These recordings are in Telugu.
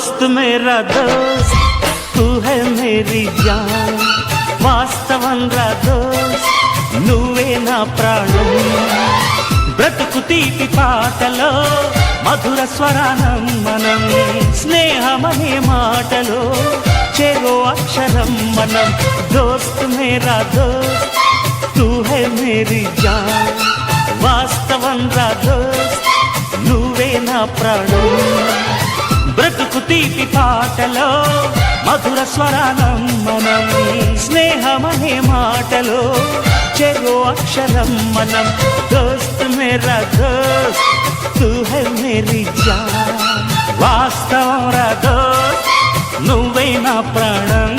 दोस्त मेरा दोस्त तू है मेरी जान వాస్తవం రా దోస్త్ నువ్వే నా ప్రాణం బ్రతుకు తీపి పాటలో మధుర స్వరానం మనం స్నేహమనే మాటలో చెరో అక్షరం మనం దోస్త్ మేరా దోస్త్ తూ హై మేరీ జాన్ వాస్తవం రా దోస్త్ నువ్వే నా ప్రాణం బ్రతుకు తీపి పాటలో మధుర స్వరానం మనం స్నేహమనే మాటలో చెరో అక్షరం మనం దోస్త్ మేరా దోస్త్ తూ హై మేరీ జాన్ వాస్తవం రా దోస్త్ నువ్వే నా ప్రాణం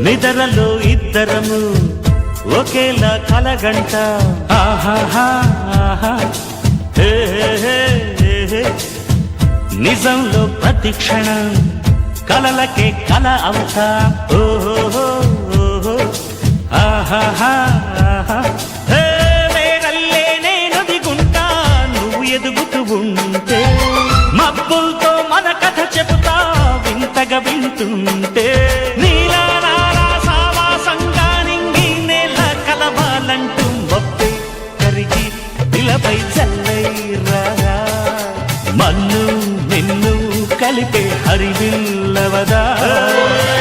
నిద్రలో ఇద్దరము ఒకేలా కలగంట ఆహాహా హే హే హే నిజంలో ప్రతి క్షణం కలలకే కల అవుతా ఓహో ఆహాహా హే మేడల్లే నేను దిగుంటా నువ్వు ఎదుగుతూ ఉంటే మబ్బులతో మన కథ చెబుతా వింతగా వింటుంటే మన్ను నిన్ను కలిపే హరివిల్లవదా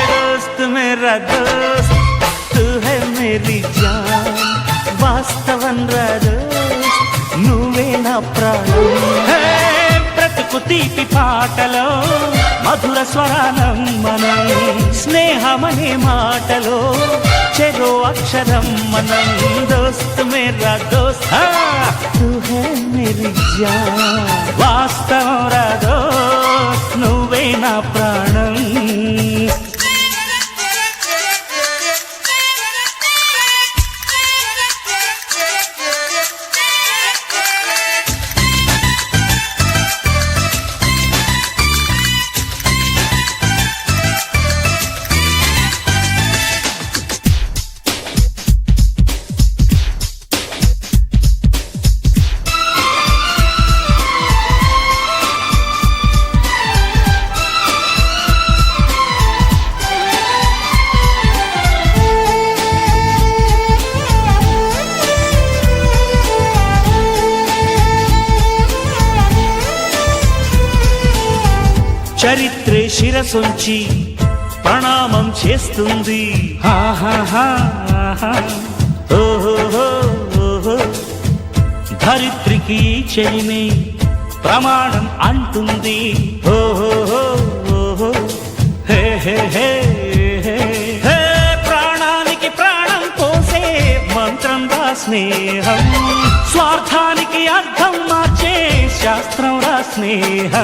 దోస్త్ మేరా దోస్త్ తూ హై మేరీ జాన్ వాస్తవం రా దోస్త్ నువ్వే నా ప్రాణం బ్రతుకు తీపి పాటలో మధుర స్వరానం మనం స్నేహమనే మాటలో చెరో అక్షరం మనం దోస్త్ మేరా దోస్త్ తూ హై మేరీ జాన్ వాస్తవం రా దోస్త్ నువ్వే నా ప్రాణం చరిత్రే శిరసొంచి ప్రణామం చేస్తుంది ఓహో ధరిత్రికి చెలిమే ప్రమాణం అంటుంది ఓహో హే హే హే హే ప్రాణానికి ప్రాణం పోసే మంత్రం రా స్నేహం స్వార్థానికి అర్థం మార్చే శాస్త్రం రా స్నేహం